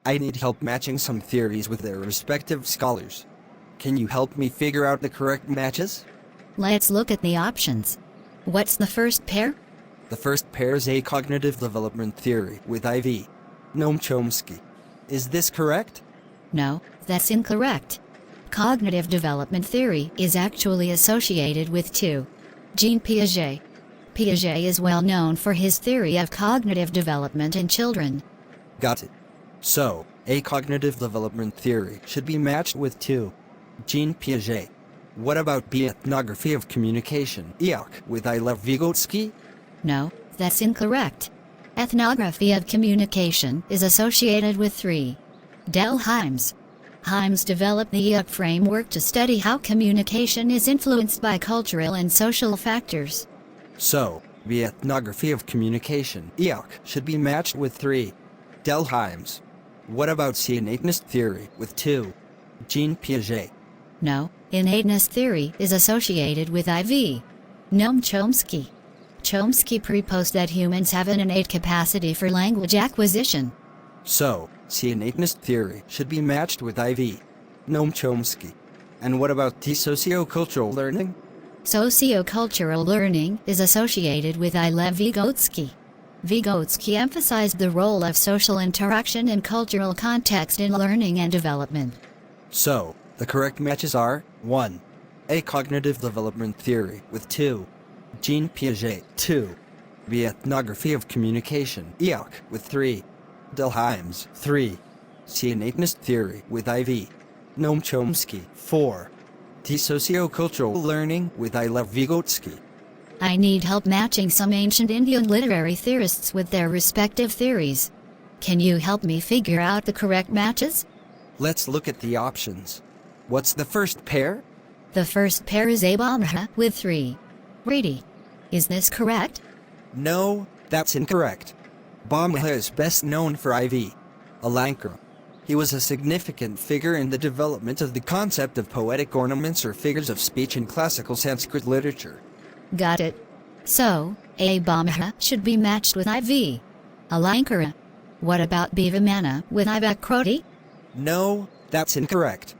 I need help matching some theories with their respective scholars. Can you help me figure out the correct matches? Let's look at the options. What's the first pair? The first pair is a cognitive development theory with IV. Noam Chomsky. Is this correct? No, that's incorrect. Cognitive development theory is actually associated with 2. Jean Piaget. Piaget is well known for his theory of cognitive development in children. Got it. So, a cognitive development theory should be matched with 2. Jean Piaget. What about B, ethnography of communication, EOC, with I. Lev Vygotsky? No, that's incorrect. Ethnography of communication is associated with 3. Del Hymes. Hymes developed the EOC framework to study how communication is influenced by cultural and social factors. So, the ethnography of communication, EOC, should be matched with 3. Del Hymes. What about C, innateness theory, with 2. Jean Piaget? No, innateness theory is associated with IV. Noam Chomsky. Chomsky proposed that humans have an innate capacity for language acquisition. So, C, innateness theory should be matched with IV. Noam Chomsky. And what about T, sociocultural learning? Sociocultural learning is associated with I. Lev Vygotsky. Vygotsky emphasized the role of social interaction and cultural context in learning and development. So, the correct matches are 1. A cognitive development theory with 2. Jean Piaget, 2. The ethnography of communication, EOC, with 3. Del Hymes, 3. C, innateness theory with IV. Noam Chomsky, 4. T, sociocultural learning with I. Lev Vygotsky. I need help matching some ancient Indian literary theorists with their respective theories. Can you help me figure out the correct matches? Let's look at the options. What's the first pair? The first pair is Abhamra with 3. Redi. Is this correct? No, that's incorrect. Bhamha is best known for IV. Alankara. He was a significant figure in the development of the concept of poetic ornaments or figures of speech in classical Sanskrit literature. Got it. So, Abhamra should be matched with IV. Alankara. What about Bhivamana with Ivakhroti? No, that's incorrect.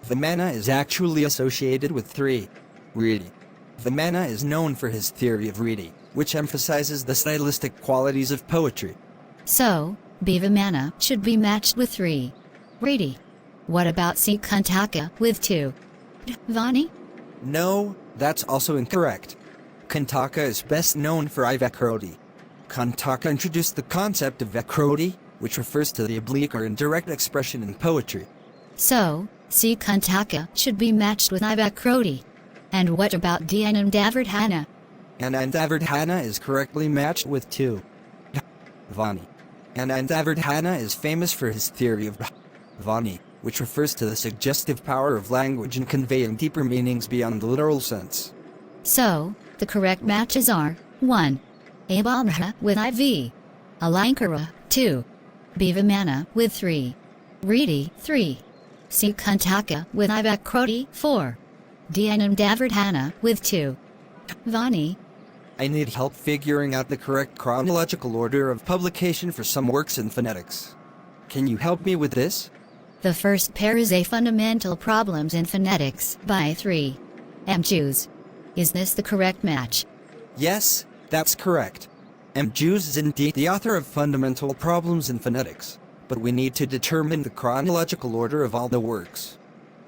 Vimana is actually associated with 3. Redi. Vimana is known for his theory of Redi, which emphasizes the stylistic qualities of poetry. So, Bhivamana should be matched with 3. Redi. What about C. Kantaka with 2? Vani? No, that's also incorrect. Kantaka is best known for Ivakhroti. Kantaka introduced the concept of Vakhroti, which refers to the oblique or indirect expression in poetry. So, C. Kantaka should be matched with Ivakhroti. And what about D. Anandavardhana? Anandavardhana is correctly matched with 2. Vani. Anandavardhana is famous for his theory of Vani, which refers to the suggestive power of language in conveying deeper meanings beyond the literal sense. So, the correct matches are 1. Abhamra with IV. Alankara, 2. Bhivamana with 3. Redi, 3. C. Kantaka with Ivakhroti, 4. D. Anandavardhana with 2. Vani. I need help figuring out the correct chronological order of publication for some works in phonetics. Can you help me with this? The first pair is A Fundamental Problems in Phonetics by 3. M. Jews. Is this the correct match? Yes, that's correct. M. Jews is indeed the author of Fundamental Problems in Phonetics, but we need to determine the chronological order of all the works.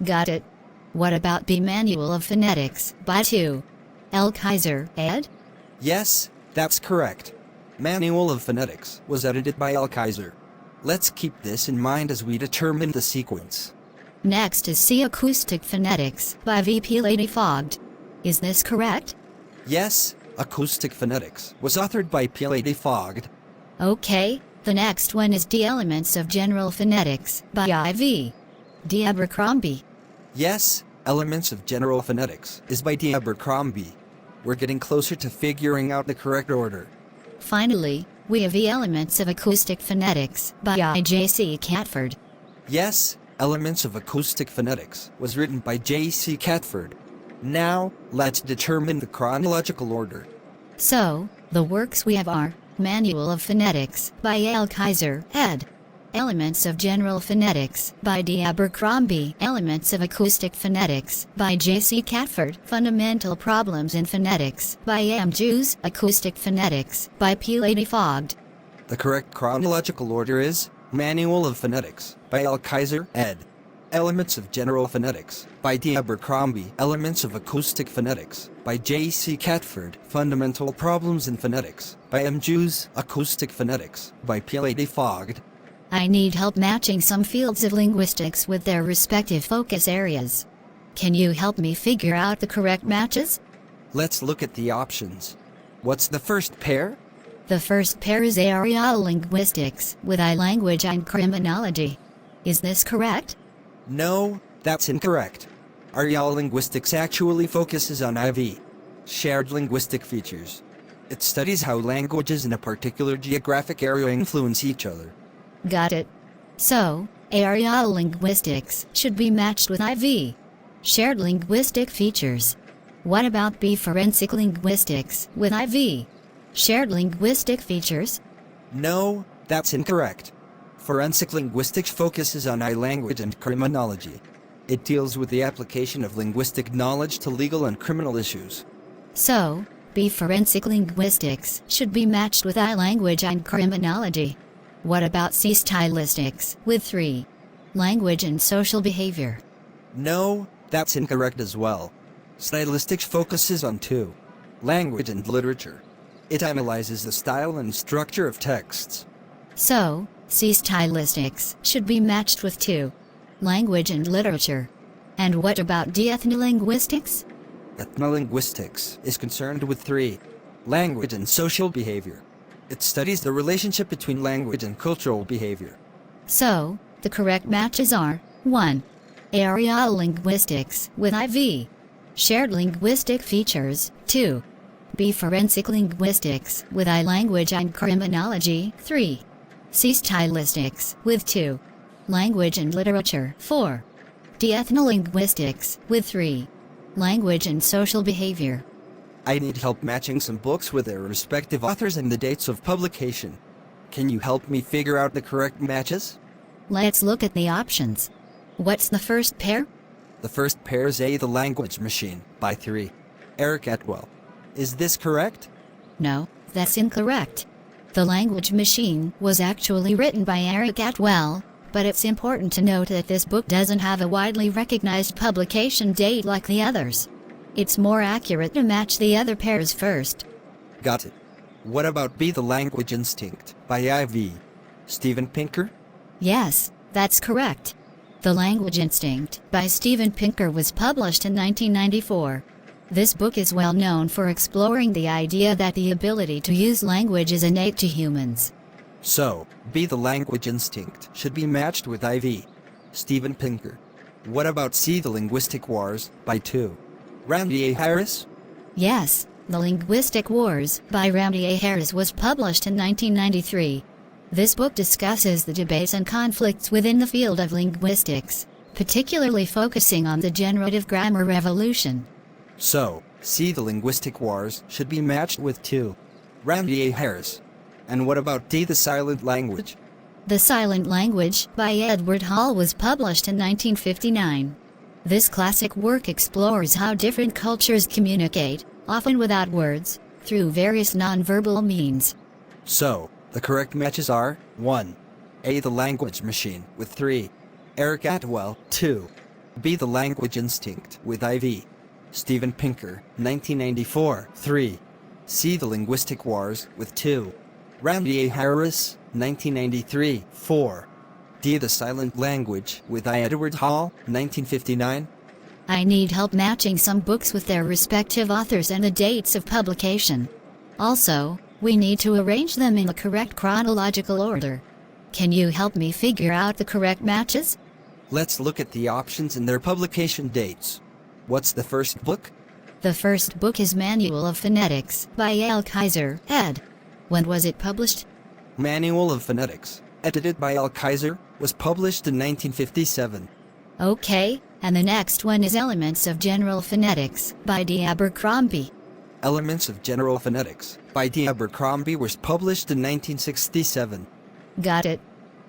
Got it. What about B. Manual of Phonetics by 2. L. Kaiser, ed.? Yes, that's correct. Manual of Phonetics was edited by L. Kaiser. Let's keep this in mind as we determine the sequence. Next is C. Acoustic Phonetics by V. P. Lady Fogged. Is this correct? Yes, Acoustic Phonetics was authored by P. Lady Fogged. Okay, the next one is D. Elements of General Phonetics by IV. D. Abercrombie. Yes, Elements of General Phonetics is by D. Abercrombie. We're getting closer to figuring out the correct order. Finally, we have the Elements of Acoustic Phonetics by I.J.C. Catford. Yes, Elements of Acoustic Phonetics was written by J.C. Catford. Now, let's determine the chronological order. So, the works we have are Manual of Phonetics by L. Kaiser, ed. Elements of General Phonetics by D. Abercrombie. Elements of Acoustic Phonetics by J. C. Catford. Fundamental Problems in Phonetics by M. Jews. Acoustic Phonetics by P. Lady Fogged. The correct chronological order is Manual of Phonetics by L. Kaiser, ed. Elements of General Phonetics by D. Abercrombie. Elements of Acoustic Phonetics by J. C. Catford. Fundamental Problems in Phonetics by M. Jews. Acoustic Phonetics by P. Lady Fogged. I need help matching some fields of linguistics with their respective focus areas. Can you help me figure out the correct matches? Let's look at the options. What's the first pair? The first pair is aerial linguistics with I-language and criminology. Is this correct? No, that's incorrect. Aerial linguistics actually focuses on IV, shared linguistic features. It studies how languages in a particular geographic area influence each other. Got it. So, aerial linguistics should be matched with IV, shared linguistic features. What about B, forensic linguistics with IV, shared linguistic features? No, that's incorrect. Forensic linguistics focuses on I-language and criminology. It deals with the application of linguistic knowledge to legal and criminal issues. So, B, forensic linguistics should be matched with I-language and criminology. What about C, stylistics with 3, language and social behavior? No, that's incorrect as well. Stylistics focuses on 2, language and literature. It analyzes the style and structure of texts. So, C, stylistics should be matched with 2, language and literature. And what about D, ethnolinguistics? Ethnolinguistics is concerned with 3, language and social behavior. It studies the relationship between language and cultural behavior. So, the correct matches are 1. Aerial linguistics with IV, shared linguistic features. 2. B, forensic linguistics with I-language and criminology. 3. C, stylistics with 2, language and literature. 4. D, ethnolinguistics with 3, language and social behavior. I need help matching some books with their respective authors and the dates of publication. Can you help me figure out the correct matches? Let's look at the options. What's the first pair? The first pair is A, The Language Machine by 3, Eric Atwell. Is this correct? No, that's incorrect. The Language Machine was actually written by Eric Atwell, but it's important to note that this book doesn't have a widely recognized publication date like the others. It's more accurate to match the other pairs first. Got it. What about B, The Language Instinct by IV, Steven Pinker? Yes, that's correct. The Language Instinct by Steven Pinker was published in 1994. This book is well known for exploring the idea that the ability to use language is innate to humans. So, B, The Language Instinct should be matched with IV, Steven Pinker. What about C, The Linguistic Wars by 2, Randy A. Harris? Yes, The Linguistic Wars by Randy A. Harris was published in 1993. This book discusses the debates and conflicts within the field of linguistics, particularly focusing on the generative grammar revolution. So, C, The Linguistic Wars should be matched with 2, Randy A. Harris. And what about D, The Silent Language? The Silent Language by Edward Hall was published in 1959. This classic work explores how different cultures communicate, often without words, through various nonverbal means. So, the correct matches are 1. A, The Language Machine with 3, Eric Atwell. 2. B, The Language Instinct with IV, Steven Pinker, 1994. 3. C, The Linguistic Wars with 2, Randy A. Harris, 1993. 4. D, The Silent Language with I. Edward Hall, 1959. I need help matching some books with their respective authors and the dates of publication. Also, we need to arrange them in the correct chronological order. Can you help me figure out the correct matches? Let's look at the options and their publication dates. What's the first book? The first book is Manual of Phonetics by L. Kaiser, ed. When was it published? Manual of Phonetics, edited by L. Kaiser, was published in 1957. Okay, and the next one is Elements of General Phonetics by D. Abercrombie. Elements of General Phonetics by D. Abercrombie was published in 1967. Got it.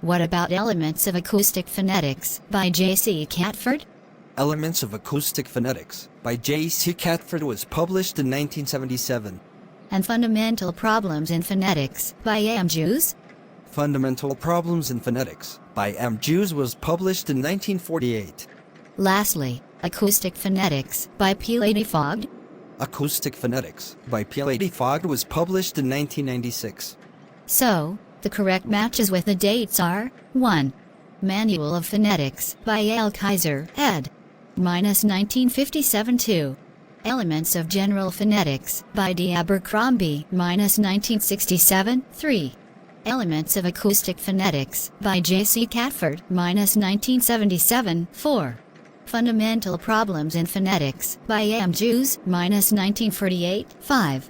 What about Elements of Acoustic Phonetics by J.C. Catford? Elements of Acoustic Phonetics by J.C. Catford was published in 1977. And Fundamental Problems in Phonetics by A.M. Jews? Fundamental Problems in Phonetics by M. Jews was published in 1948. Lastly, Acoustic Phonetics by P. Lady Fogg? Acoustic Phonetics by P. Lady Fogg was published in 1996. So, the correct matches with the dates are 1. Manual of Phonetics by A.L. Kaiser, ed. -1957 2. Elements of General Phonetics by D. Abercrombie, -1967 3. Elements of Acoustic Phonetics by J.C. Catford, -1977 4. Fundamental Problems in Phonetics by A.M. Jews, -1948 5.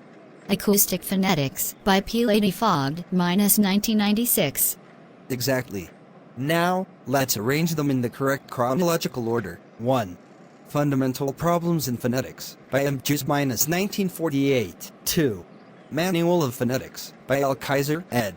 Acoustic Phonetics by P. Lady Fogg, -1996. Exactly. Now, let's arrange them in the correct chronological order. 1. Fundamental Problems in Phonetics by M. Jews, -1948. 2. Manual of Phonetics by L. Kaiser, ed.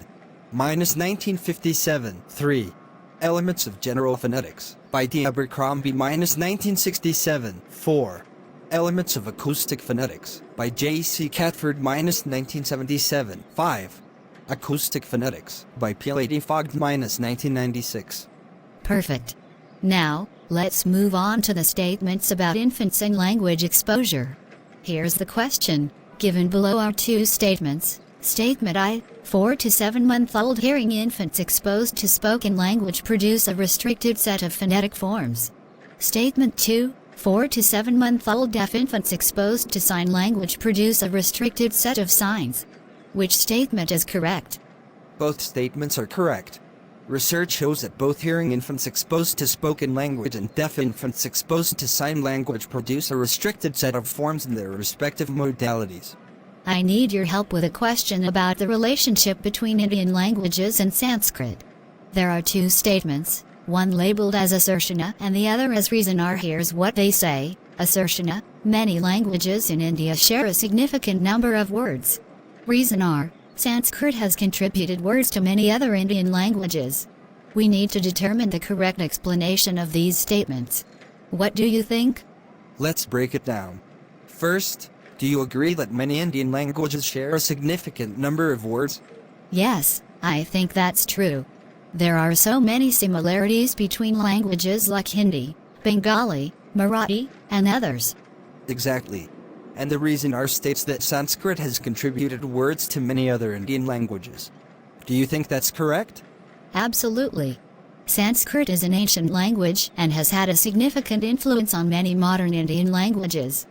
-1957. 3. Elements of General Phonetics by D. Abercrombie, -1967. 4. Elements of Acoustic Phonetics by J.C. Catford, -1977. 5. Acoustic Phonetics by P. Lady Fogg, -1996. Perfect. Now, let's move on to the statements about infants and language exposure. Here's the question. Given below are two statements. Statement I, 4 to 7-month-old hearing infants exposed to spoken language produce a restricted set of phonetic forms. Statement 2, 4 to 7-month-old deaf infants exposed to sign language produce a restricted set of signs. Which statement is correct? Both statements are correct. Research shows that both hearing infants exposed to spoken language and deaf infants exposed to sign language produce a restricted set of forms in their respective modalities. I need your help with a question about the relationship between Indian languages and Sanskrit. There are two statements, one labeled as assertiona and the other as reasonar. Here's what they say. Assertiona, many languages in India share a significant number of words. Reasonar, Sanskrit has contributed words to many other Indian languages. We need to determine the correct explanation of these statements. What do you think? Let's break it down. First, do you agree that many Indian languages share a significant number of words? Yes, I think that's true. There are so many similarities between languages like Hindi, Bengali, Marathi, and others. Exactly. And the reasonar states that Sanskrit has contributed words to many other Indian languages. Do you think that's correct? Absolutely. Sanskrit is an ancient language and has had a significant influence on many modern Indian languages.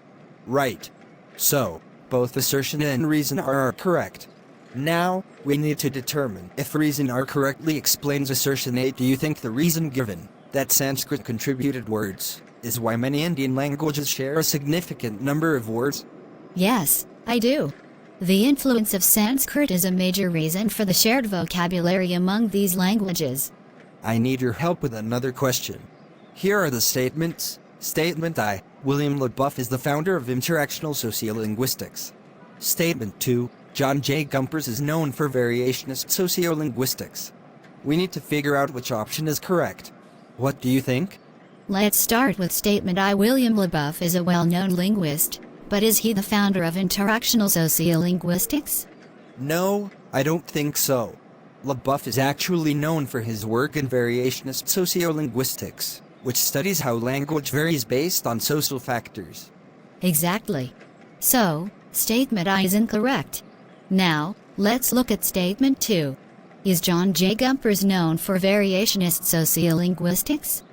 Right. So, both assertiona and reasonar are correct. Now, we need to determine if reasonar correctly explains assertiona. Do you think the reason given, that Sanskrit contributed words, is why many Indian languages share a significant number of words? Yes, I do. The influence of Sanskrit is a major reason for the shared vocabulary among these languages. I need your help with another question. Here are the statements. Statement I, William LaBeouf is the founder of interactional sociolinguistics. Statement 2, John J. Gumpers is known for variationist sociolinguistics. We need to figure out which option is correct. What do you think? Let's start with statement I. William LaBeouf is a well-known linguist, but is he the founder of interactional sociolinguistics? No, I don't think so. LaBeouf is actually known for his work in variationist sociolinguistics, which studies how language varies based on social factors. Exactly. So, statement I is incorrect. Now, let's look at statement 2. Is John J. Gumpers known for variationist sociolinguistics?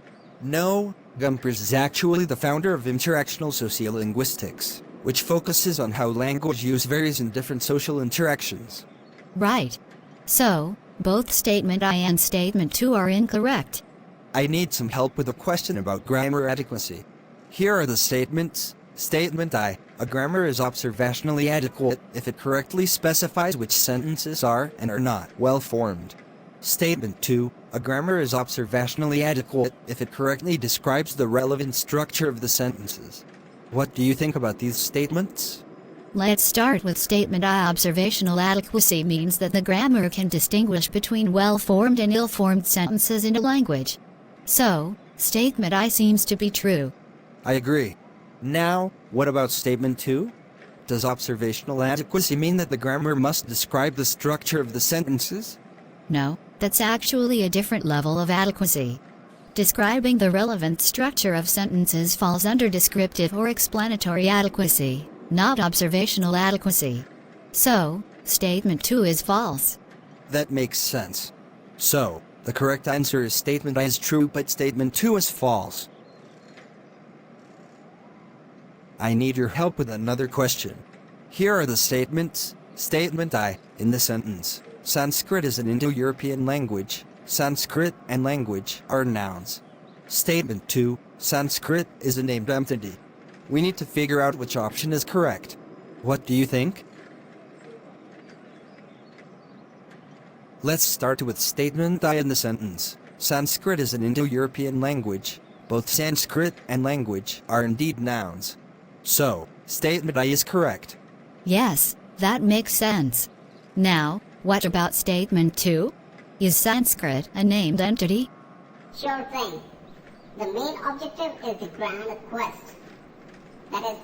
No, Gumpers is actually the founder of interactional sociolinguistics, which focuses on how language use varies in different social interactions. Right. So, both statement I and statement 2 are incorrect. I need some help with a question about grammar adequacy. Here are the statements. Statement I, a grammar is observationally adequate if it correctly specifies which sentences are and are not well formed. Statement 2, a grammar is observationally adequate if it correctly describes the relevant structure of the sentences. What do you think about these statements? Let's start with statement I. Observational adequacy means that the grammar can distinguish between well-formed and ill-formed sentences in a language. So, statement I seems to be true. I agree. Now, what about statement 2? Does observational adequacy mean that the grammar must describe the structure of the sentences? No, that's actually a different level of adequacy. Describing the relevant structure of sentences falls under descriptive or explanatory adequacy, not observational adequacy. So, statement 2 is false. That makes sense. So, the correct answer is statement I is true but statement 2 is false. I need your help with another question. Here are the statements. Statement I, in the sentence, Sanskrit is an Indo-European language. Sanskrit and language are nouns. Statement 2, Sanskrit is a named entity. We need to figure out which option is correct. What do you think? Let's start with statement I in the sentence. Sanskrit is an Indo-European language. Both Sanskrit and language are indeed nouns. So, statement I is correct. Yes, that makes sense. Now, what about statement 2? Is Sanskrit a named entity? Sure thing. The main objective is the grand quest. That is,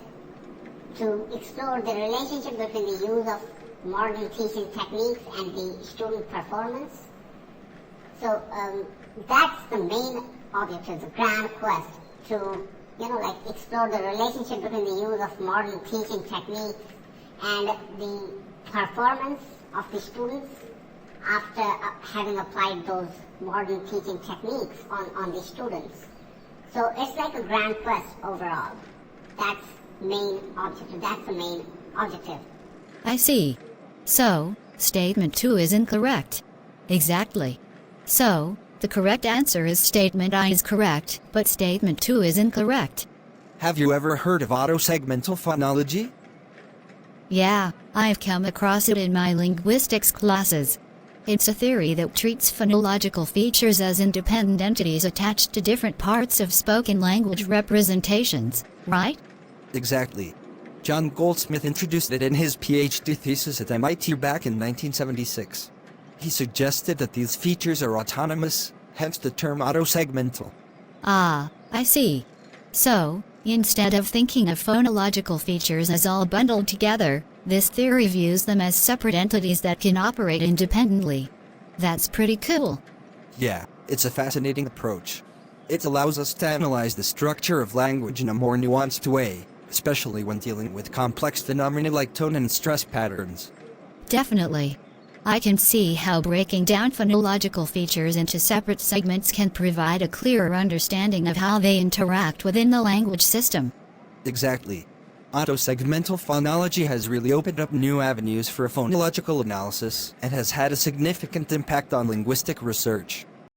to explore the relationship between the use of modern teaching techniques and the student performance. So that's the main objective, the grand quest, to explore the relationship between the use of modern teaching techniques and the performance of the students after having applied those modern teaching techniques on the students. So it's like a grand quest overall. That's main objective. That's the main objective. I see. So, statement 2 is incorrect. Exactly. So, the correct answer is statement I is correct, but statement 2 is incorrect. Have you ever heard of autosegmental phonology? Yeah, I've come across it in my linguistics classes. It's a theory that treats phonological features as independent entities attached to different parts of spoken language representations, right? Exactly. John Goldsmith introduced it in his PhD thesis at MIT back in 1976. He suggested that these features are autonomous, hence the term autosegmental. Ah, I see. So, instead of thinking of phonological features as all bundled together, this theory views them as separate entities that can operate independently. That's pretty cool. Yeah, it's a fascinating approach. It allows us to analyze the structure of language in a more nuanced way, especially when dealing with complex phenomena like tone and stress patterns. Definitely. I can see how breaking down phonological features into separate segments can provide a clearer understanding of how they interact within the language system. Exactly. Autosegmental phonology has really opened up new avenues for phonological analysis and has had a significant impact on linguistic research.